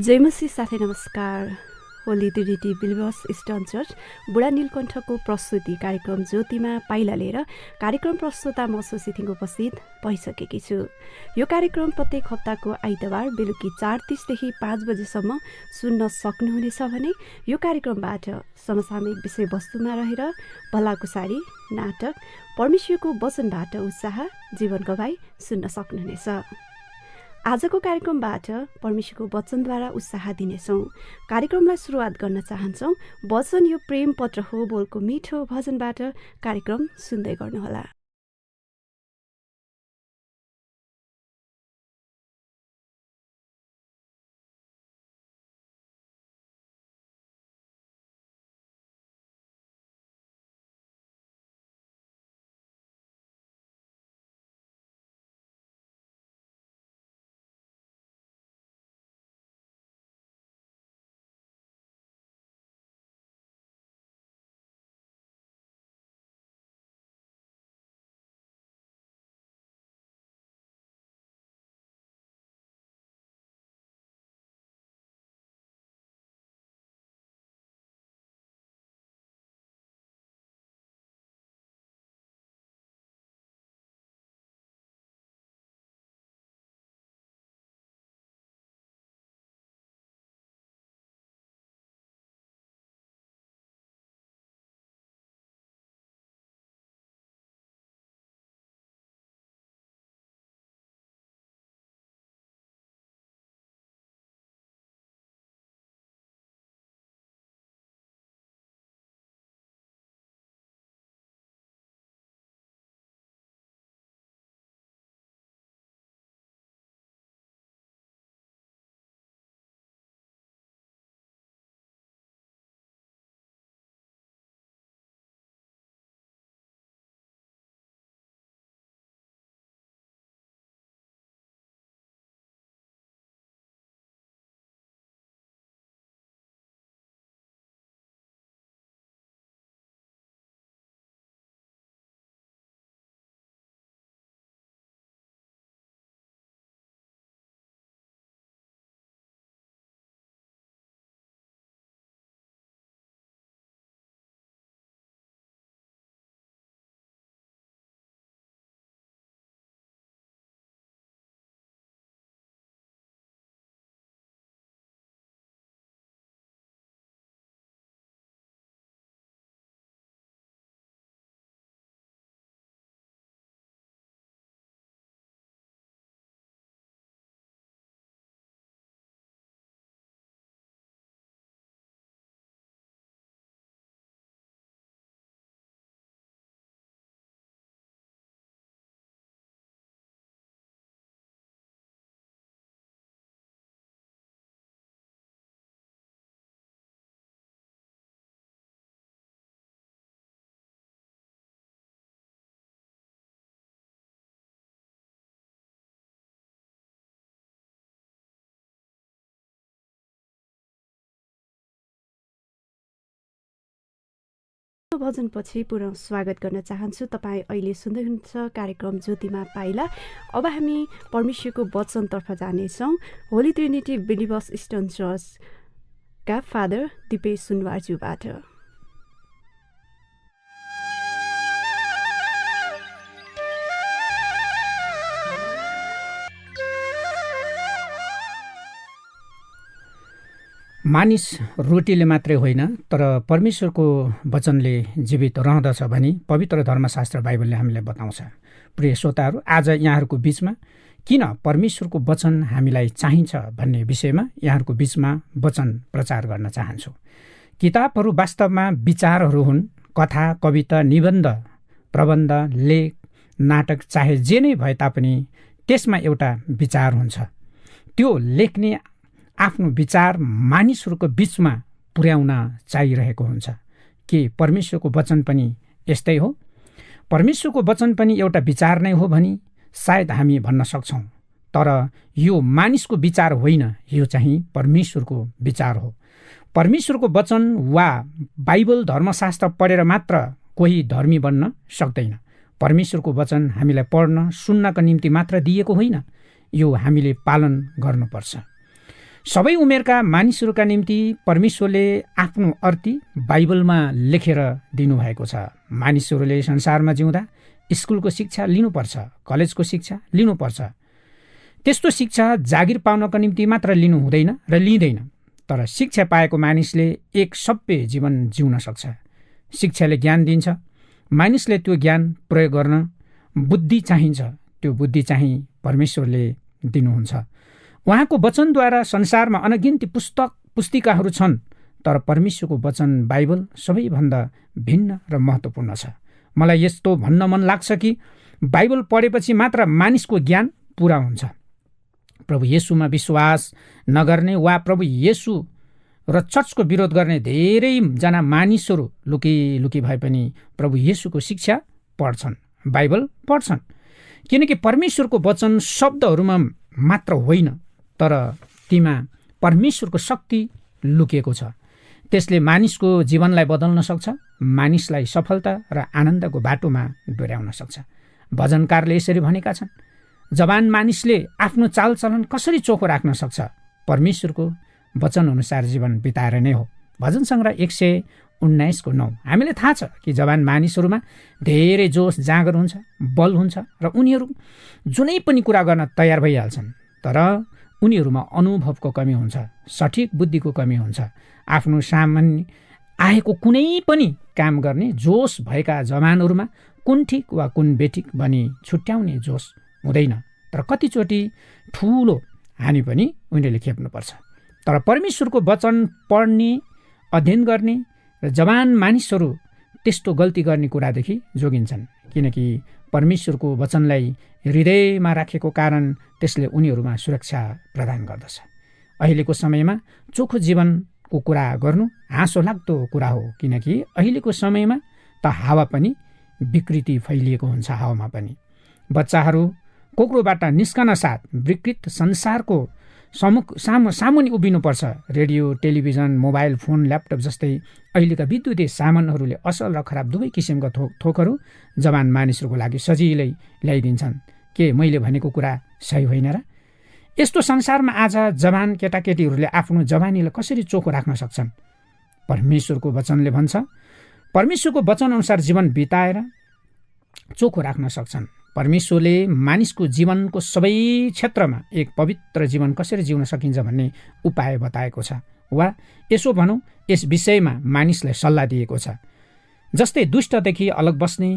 जय मसीह साथै नमस्कार। Holi Trinity believers eastern church बुढा नीलकण्ठको प्रस्तुति कार्यक्रम ज्योतिमा पाइला लिएर कार्यक्रम प्रस्तुता म सुसिथिङ उपस्थित भइसकेकी छु। यो कार्यक्रम प्रत्येक हप्ताको आइतबार बेलुकी 4:30 देखि 5 बजेसम्म सुन्न सक्नुहुनेछ भने यो कार्यक्रमबाट समसामयिक विषयवस्तुमा रहेर भलाकुसारी, नाटक, परमेश्वरको वचनबाट उत्साह, जीवन गवाई सुन्न सक्नुहुनेछ। आजको कार्यक्रमबाट परमेश्वरको वचनद्वारा उत्साह दिनेछौँ। कार्यक्रमलाई सुरुवात गर्न चाहन्छौँ। वचन यो प्रेम पत्र हो बोलको मिठो भजनबाट कार्यक्रम सुन्दै गर्नुहोला। भजनपछि पुनः स्वागत गर्न चाहन्छु। तपाईँ अहिले सुन्दै हुनुहुन्छ कार्यक्रम ज्योतिमा पाइला। अब हामी परमेश्वरको वचनतर्फ जानेछौँ। होली ट्रिनिटी बिलिभर्स इस्टर्न चर्चका फादर दिपेश सुनवारज्यूबाट। मानिस रोटीले मात्रै होइन तर परमेश्वरको वचनले जीवित रहँदछ भनी पवित्र धर्मशास्त्र बाइबलले हामीलाई बताउँछ। प्रिय श्रोताहरू, आज यहाँहरूको बिचमा किन परमेश्वरको वचन हामीलाई चाहिन्छ भन्ने विषयमा यहाँहरूको बिचमा वचन प्रचार गर्न चाहन्छु। किताबहरू वास्तवमा विचारहरू हुन्। कथा, कविता, निबन्ध, प्रबन्ध, लेख, नाटक चाहे जे नै भए तापनि त्यसमा एउटा विचार हुन्छ। त्यो लेख्ने आफ्नो विचार मानिसहरूको बिचमा पुर्याउन चाहिरहेको हुन्छ। के परमेश्वरको वचन पनि यस्तै हो? परमेश्वरको वचन पनि एउटा विचार नै हो भनी सायद हामी भन्न सक्छौँ। तर यो मानिसको विचार होइन, यो चाहिँ परमेश्वरको विचार हो। परमेश्वरको वचन वा बाइबल धर्मशास्त्र पढेर मात्र कोही धर्मी बन्न सक्दैन। परमेश्वरको वचन हामीलाई पढ्न, सुन्नका निम्ति मात्र दिएको होइन, यो हामीले पालन गर्नुपर्छ। सबै उमेरका मानिसहरूका निम्ति परमेश्वरले आफ्नो अर्ती बाइबलमा लेखेर दिनुभएको छ। मानिसहरूले संसारमा जिउँदा स्कुलको शिक्षा लिनुपर्छ, कलेजको शिक्षा लिनुपर्छ। त्यस्तो शिक्षा जागिर पाउनको निम्ति मात्र लिनु हुँदैन र लिँदैन, तर शिक्षा पाएको मानिसले एक सभ्य जीवन जिउन सक्छ। शिक्षाले ज्ञान दिन्छ, मानिसले त्यो ज्ञान प्रयोग गर्न बुद्धि चाहिन्छ, त्यो बुद्धि चाहिँ परमेश्वरले दिनुहुन्छ। उहाँको वचनद्वारा संसारमा अनगिन्ती पुस्तिकाहरू छन्, तर परमेश्वरको वचन बाइबल सबैभन्दा भिन्न र महत्त्वपूर्ण छ। मलाई यस्तो भन्न मन लाग्छ कि बाइबल पढेपछि मात्र मानिसको ज्ञान पुरा हुन्छ। प्रभु येशूमा विश्वास नगर्ने वा प्रभु येशू र चर्चको विरोध गर्ने धेरैजना मानिसहरू लुकी भए पनि प्रभु येशूको शिक्षा पढ्छन्, बाइबल पढ्छन्, किनकि परमेश्वरको वचन शब्दहरूमा मात्र होइन, तर तीमा परमेश्वरको शक्ति लुकेको छ। त्यसले मानिसको जीवनलाई बदल्न सक्छ, मानिसलाई सफलता र आनन्दको बाटोमा डोर्याउन सक्छ। भजनकारले यसरी भनेका छन्, जवान मानिसले आफ्नो चालचलन कसरी चोखो राख्न सक्छ? परमेश्वरको वचनअनुसार जीवन बिताएर नै हो। भजन सङ्ग्रह 119:9। हामीलाई थाहा छ कि जवान मानिसहरूमा धेरै जोस जाँगर हुन्छ, बल हुन्छ र उनीहरू जुनै पनि कुरा गर्न तयार भइहाल्छन्, तर उनीहरूमा अनुभवको कमी हुन्छ, सठिक बुद्धिको कमी हुन्छ। आफ्नो सामान्य आएको कुनै पनि काम गर्ने जोस भएका जवानहरूमा कुन ठिक वा कुन बेठिक भनी छुट्याउने जोस हुँदैन, तर कतिचोटि ठुलो हानि पनि उनीहरूले खेप्नुपर्छ। तर परमेश्वरको वचन पढ्ने, अध्ययन गर्ने र जवान मानिसहरू त्यस्तो गल्ती गर्ने कुरादेखि जोगिन्छन्, किनकि परमेश्वरको वचनलाई हृदयमा राखेको कारण त्यसले उनीहरूमा सुरक्षा प्रदान गर्दछ। अहिलेको समयमा चोखो जीवनको कुरा गर्नु हाँसो लाग्दो कुरा हो, किनकि अहिलेको समयमा त हावा पनि विकृति फैलिएको हुन्छ। हावामा पनि बच्चाहरू कोक्रोबाट निस्कन साथ विकृत संसारको सामुन्ने उभिनुपर्छ। Radio, television, mobile phone, laptop जस्तै अहिलेका विद्युतीय सामानहरूले असल र खराब दुवै किसिमका थोकहरू जवान मानिसहरूको लागि सजिलै ल्याइदिन्छन्। के मैले भनेको कुरा सही होइन र? यस्तो संसारमा आज जवान केटाकेटीहरूले आफ्नो जवानीलाई कसरी चोखो राख्न सक्छन्? परमेश्वरको वचनले भन्छ, परमेश्वरको वचनअनुसार जीवन बिताएर चोखो राख्न सक्छन्। परमेश्वरले मानिसको जीवनको सबै क्षेत्रमा एक पवित्र जीवन कसरी जिउन सकिन्छ भन्ने उपाय बताएको छ, वा यसो भनौँ यस विषयमा मानिसलाई सल्लाह दिएको छ। जस्तै दुष्टदेखि अलग बस्ने,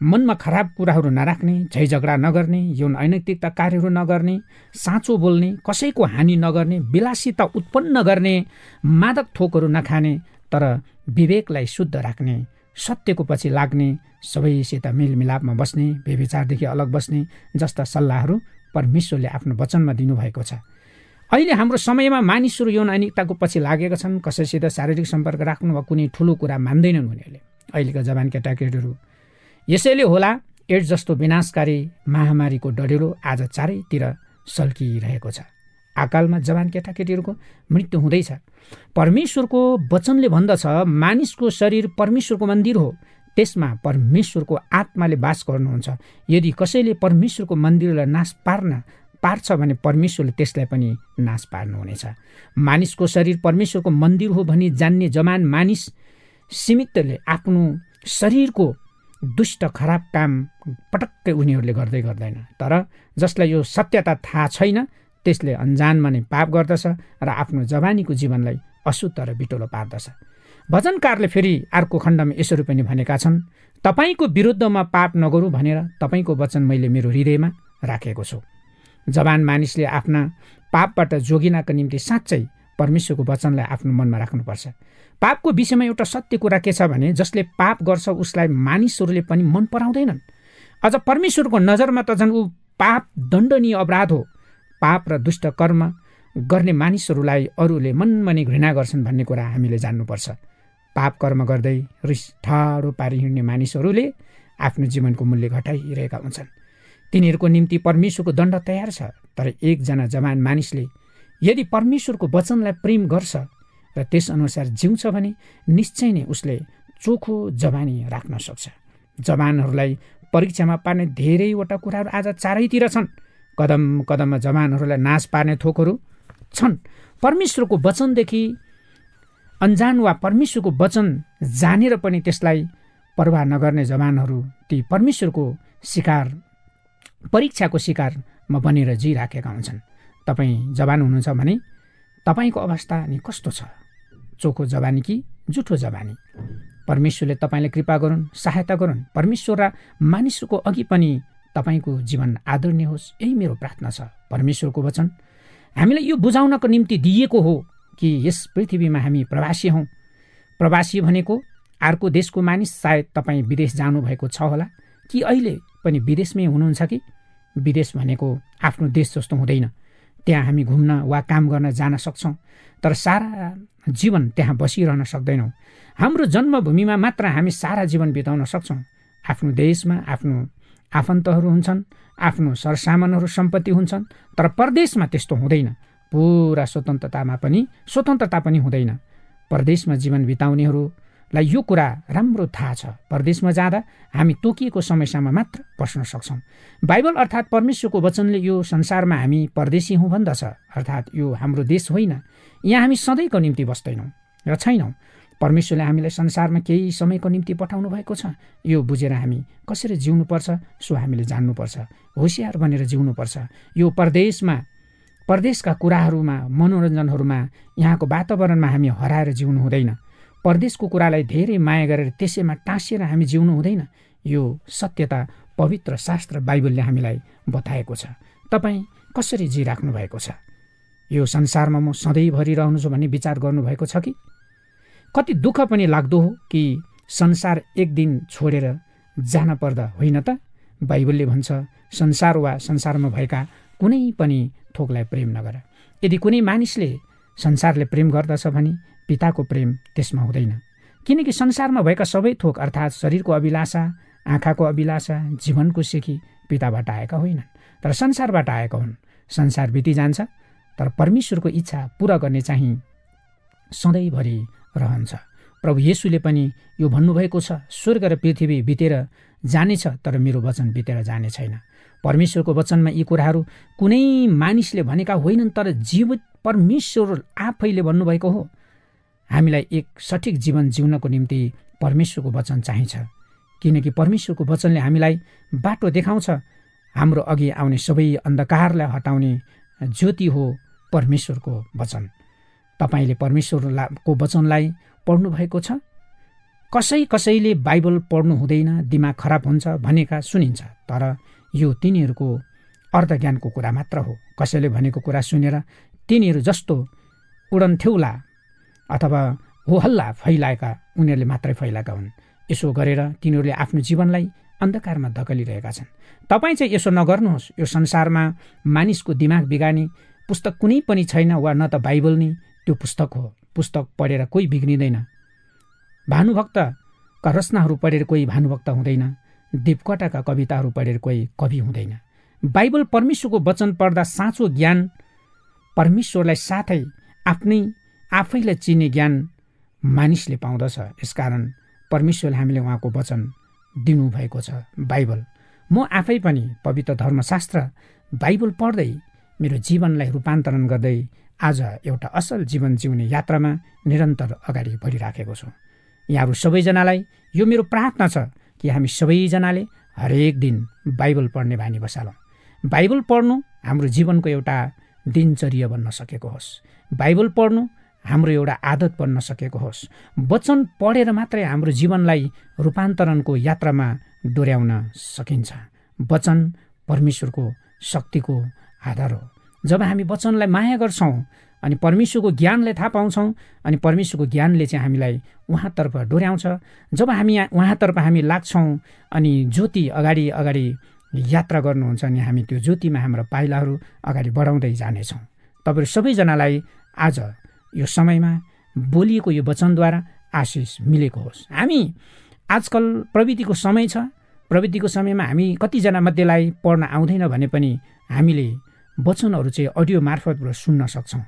मनमा खराब कुराहरू नराख्ने, झैझगडा नगर्ने, यौन अनैतिकता कार्यहरू नगर्ने, साँचो बोल्ने, कसैको हानि नगर्ने, विलासिता उत्पन्न गर्ने, मादक थोकहरू नखाने, तर विवेकलाई शुद्ध राख्ने, सत्यको पछि लाग्ने, सबैसित मेलमिलापमा बस्ने, व्यभिचारदेखि अलग बस्ने जस्ता सल्लाहहरू परमेश्वरले आफ्नो वचनमा दिनुभएको छ। अहिले हाम्रो समयमा मानिसहरू यौन अनैतिकताको पछि लागेका छन्। कसैसित शारीरिक सम्पर्क राख्नु वा कुनै ठुलो कुरा मान्दैनन् उनीहरूले, अहिलेका जवान केटाकेटीहरू। यसैले होला एड्स जस्तो विनाशकारी महामारीको डढेलो आज चारैतिर सल्किरहेको छ। अकालमा जवान केटाकेटीहरूको मृत्यु हुँदैछ। परमेश्वरको वचनले भन्दछ, मानिसको शरीर परमेश्वरको मन्दिर हो, त्यसमा परमेश्वरको आत्माले बास गर्नुहुन्छ। यदि कसैले परमेश्वरको मन्दिरलाई नाश पार्छ भने परमेश्वरले त्यसलाई पनि नाश पार्नुहुनेछ। मानिसको शरीर परमेश्वरको मन्दिर हो भनी जान्ने जवान मानिस सीमितले आफ्नो शरीरको दुष्ट खराब काम पटक्कै उनीहरूले गर्दैन, तर जसलाई यो सत्यता थाहा छैन त्यसले अन्जानमा नै पाप गर्दछ र आफ्नो जवानीको जीवनलाई अशुद्ध र बिटोलो पार्दछ। भजनकारले फेरि अर्को खण्डमा यसरी पनि भनेका छन्, तपाईको विरुद्धमा पाप नगरौँ भनेर तपाईको वचन मैले मेरो हृदयमा राखेको छु। जवान मानिसले आफ्ना पापबाट जोगिनका निम्ति साँच्चै परमेश्वरको वचनलाई आफ्नो मनमा राख्नुपर्छ। पापको विषयमा एउटा सत्य कुरा के छ भने, जसले पाप गर्छ उसलाई मानिसहरूले पनि मन पराउँदैनन्। अझ परमेश्वरको नजरमा त झन् ऊ पाप दण्डनीय अपराध हो। पाप र दुष्ट कर्म गर्ने मानिसहरूलाई अरूले मनमनी घृणा गर्छन् भन्ने कुरा हामीले जान्नुपर्छ। पाप कर्म गर्दै रिस ठाडो पारी हिँड्ने मानिसहरूले आफ्नो जीवनको मूल्य घटाइरहेका हुन्छन्। तिनीहरूको निम्ति परमेश्वरको दण्ड तयार छ। तर एकजना जवान मानिसले यदि परमेश्वरको वचनलाई प्रेम गर्छ र त्यसअनुसार जिउँछ भने निश्चय नै उसले चोखो जवानी राख्न सक्छ। जवानहरूलाई परीक्षामा पार्ने धेरैवटा कुराहरू आज चारैतिर छन्। कदम कदममा जवानहरूलाई नाश पार्ने थोकहरू छन्। परमेश्वरको वचनदेखि अनजान वा परमेश्वरको वचन जानेर पनि त्यसलाई परवाह नगर्ने जवानहरू ती परमेश्वरको शिकार परीक्षाको शिकारमा बनेर जिराखेका हुन्छन्। तपाईँ जवान हुनुहुन्छ भने तपाईँको अवस्था नि कस्तो छ? चोखो जवानी कि जुठो जवानी? परमेश्वरले तपाईँलाई कृपा गरून्, सहायता गरून्। परमेश्वर र मानिसको अघि पनि तपाईँको जीवन आदरणीय होस्, यही मेरो प्रार्थना छ। परमेश्वरको वचन हामीलाई यो बुझाउनको निम्ति दिएको हो कि यस पृथ्वीमा हामी प्रवासी हौँ। प्रवासी भनेको अर्को देशको मानिस। सायद तपाईँ विदेश जानुभएको छ होला कि अहिले पनि विदेशमै हुनुहुन्छ कि? विदेश भनेको आफ्नो देश जस्तो हुँदैन। त्यहाँ हामी घुम्न वा काम गर्न जान सक्छौँ, तर सारा जीवन त्यहाँ बसिरहन सक्दैनौँ। हाम्रो जन्मभूमिमा मात्र हामी सारा जीवन बिताउन सक्छौँ। आफ्नो देशमा आफ्नो आफन्तहरू हुन्छन्, आफ्नो सरसामानहरू सम्पत्ति हुन्छन्, तर परदेशमा त्यस्तो हुँदैन। पुरा स्वतन्त्रता पनि हुँदैन। परदेशमा जीवन बिताउनेहरूलाई यो कुरा राम्रो थाहा छ। परदेशमा जाँदा हामी तोकिएको समयसम्म मात्र बस्न सक्छौँ। बाइबल अर्थात् परमेश्वरको वचनले यो संसारमा हामी परदेशी हौँ भन्दछ, अर्थात् यो हाम्रो देश होइन। यहाँ हामी सधैँको निम्ति बस्दैनौँ र छैनौँ। परमेश्वरले हामीलाई संसारमा केही समयको निम्ति पठाउनु भएको छ। यो बुझेर हामी कसरी जिउनुपर्छ सो हामीले जान्नुपर्छ। होसियार बनेर जिउनुपर्छ। यो परदेशका कुराहरूमा, मनोरञ्जनहरूमा, यहाँको वातावरणमा हामी हराएर जिउनु हुँदैन। परदेशको कुरालाई धेरै माया गरेर त्यसैमा टाँसिएर हामी जिउनु हुँदैन। यो सत्यता पवित्र शास्त्र बाइबलले हामीलाई बताएको छ। तपाईँ कसरी जिराख्नु भएको छ? यो संसारमा म सधैँभरि रहन्छु भन्ने विचार गर्नुभएको छ कि? कति दुःख पनि लाग्दो हो कि संसार एक दिन छोडेर जान पर्दा होइन त? बाइबलले भन्छ, संसार वा संसारमा भएका कुनै पनि थोकलाई प्रेम नगर। यदि कुनै मानिसले संसारले प्रेम गर्दछ भने पिताको प्रेम त्यसमा हुँदैन। किनकि संसारमा भएका सबै थोक अर्थात् शरीरको अभिलाषा, आँखाको अभिलाषा, जीवनको सेखी पिताबाट आएका होइनन्, तर संसारबाट आएका हुन्। संसार बिति जान्छ, तर परमेश्वरको इच्छा पुरा गर्ने चाहिँ सधैँभरि रहन्छ। प्रभु येशूले पनि यो भन्नुभएको छ, स्वर्ग र पृथ्वी बितेर जानेछ, तर मेरो वचन बितेर जाने छैन। परमेश्वरको वचनमा यी कुराहरू कुनै मानिसले भनेका होइनन्, तर जीवित परमेश्वर आफैले भन्नुभएको हो। हामीलाई एक सठिक जीवन जिउनको निम्ति परमेश्वरको वचन चाहिन्छ, किनकि परमेश्वरको वचनले हामीलाई बाटो देखाउँछ। हाम्रो अघि आउने सबै अन्धकारलाई हटाउने ज्योति हो परमेश्वरको वचन। तपाईँले परमेश्वरको वचनलाई पढ्नुभएको छ? कसैले बाइबल पढ्नु हुँदैन, दिमाग खराब हुन्छ भनेका सुनिन्छ, तर यो तिनीहरूको अर्धज्ञानको कुरा मात्र हो। कसैले भनेको कुरा सुनेर तिनीहरू जस्तो उडन्थ्यौला अथवा होहल्ला फैलाएका उनीहरूले मात्रै फैलाएका हुन्। यसो गरेर तिनीहरूले आफ्नो जीवनलाई अन्धकारमा धकेलिरहेका छन्। तपाईँ चाहिँ यसो नगर्नुहोस्। यो संसारमा मानिसको दिमाग बिगार्ने पुस्तक कुनै पनि छैन, वा न त बाइबल नि त्यो पुस्तक हो। पुस्तक पढेर कोही बिग्रिँदैन। भानुभक्तका रचनाहरू पढेर कोही भानुभक्त हुँदैन। देवकोटाका कविताहरू पढेर कोही कवि हुँदैन। बाइबल परमेश्वरको वचन पढ्दा साँचो ज्ञान, परमेश्वरलाई साथै आफैलाई चिन्ने ज्ञान मानिसले पाउँदछ। यसकारण परमेश्वरले हामीले उहाँको वचन दिनुभएको छ, बाइबल। म आफै पनि पवित्र धर्मशास्त्र बाइबल पढ्दै मेरो जीवनलाई रूपान्तरण गर्दै आज एउटा असल जीवन जिउने यात्रामा निरन्तर अगाडि बढिराखेको छु। यहाँहरू सबैजनालाई यो मेरो प्रार्थना छ कि हामी सबैजनाले हरेक दिन बाइबल पढ्ने बानी बसालौँ। बाइबल पढ्नु हाम्रो जीवनको एउटा दिनचर्या बन्न सकेको होस्। बाइबल पढ्नु हाम्रो एउटा आदत बन्न सकेको होस्। वचन पढेर मात्रै हाम्रो जीवनलाई रूपान्तरणको यात्रामा डोर्याउन सकिन्छ। वचन परमेश्वरको शक्तिको आधार हो। जब हामी वचनलाई माया गर्छौँ अनि परमेश्वरको ज्ञानलाई थाहा पाउँछौँ, अनि परमेश्वरको ज्ञानले चाहिँ हामीलाई उहाँतर्फ डोर्याउँछ। जब उहाँतर्फ हामी लाग्छौँ अनि ज्योति अगाडि यात्रा गर्नुहुन्छ, अनि हामी त्यो ज्योतिमा हाम्रो पाइलाहरू अगाडि बढाउँदै जानेछौँ। तपाईँहरू सबैजनालाई आज यो समयमा बोलिएको यो वचनद्वारा आशिष मिलेको होस्। हामी आजकल प्रविधिको समय छ। प्रविधिको समयमा हामी कतिजना मध्येलाई पढ्न आउँदैन भने पनि हामीले वचनहरू चाहिँ अडियो मार्फतबाट सुन्न सक्छौँ।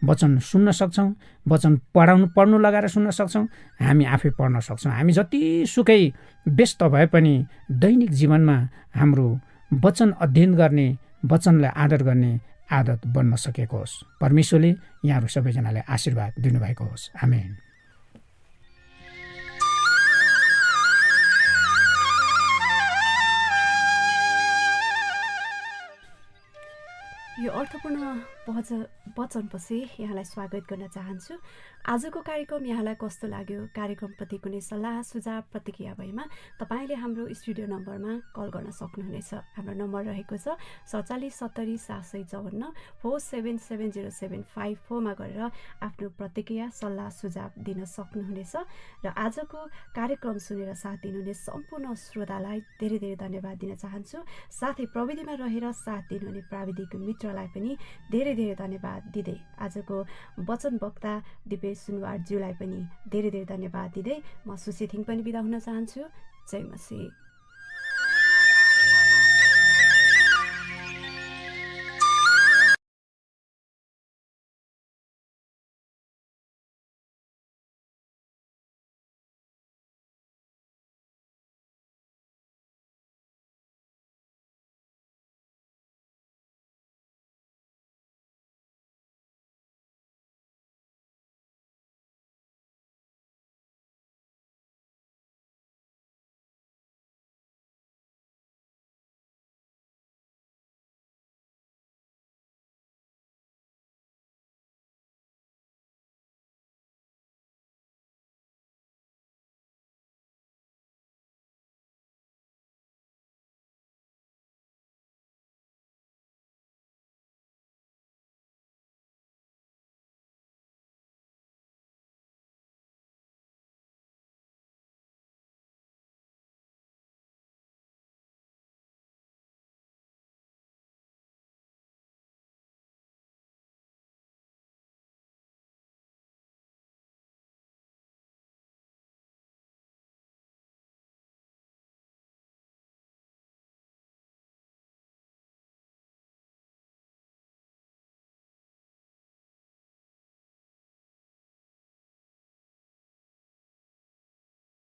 वचन सुन्न सक्छौँ, वचन पढ्नु लगाएर सुन्न सक्छौँ, हामी आफै पढ्न सक्छौँ। हामी जतिसुकै व्यस्त भए पनि दैनिक जीवनमा हाम्रो वचन अध्ययन गर्ने, वचनलाई आदर गर्ने आदत बन्न सकेको होस्। परमेश्वरले यहाँहरू सबैजनालाई आशीर्वाद दिनुभएको होस्। आमेन। यो अर्थपूर्ण वचनपछि यहाँलाई स्वागत गर्न चाहन्छु। आजको कार्यक्रम यहाँलाई कस्तो लाग्यो? कार्यक्रमप्रति कुनै सल्लाह सुझाव प्रतिक्रिया भएमा तपाईँले हाम्रो स्टुडियो नम्बरमा कल गर्न सक्नुहुनेछ। हाम्रो नम्बर रहेको छ 4770 754 477075 मा गरेर आफ्नो प्रतिक्रिया सल्लाह सुझाव दिन सक्नुहुनेछ। र आजको कार्यक्रम सुनेर साथ दिनुहुने सम्पूर्ण श्रोतालाई धेरै धेरै धन्यवाद दिन चाहन्छु। साथै प्रविधिमा रहेर साथ दिनुहुने प्राविधिक मित्रलाई पनि धेरै धेरै धन्यवाद दिँदै आजको वचन वक्ता दिपेश सुनवारज्यूलाई पनि धेरै धेरै धन्यवाद दिँदै म सुशीथिङ पनि बिदा हुन चाहन्छु। जय मसीह।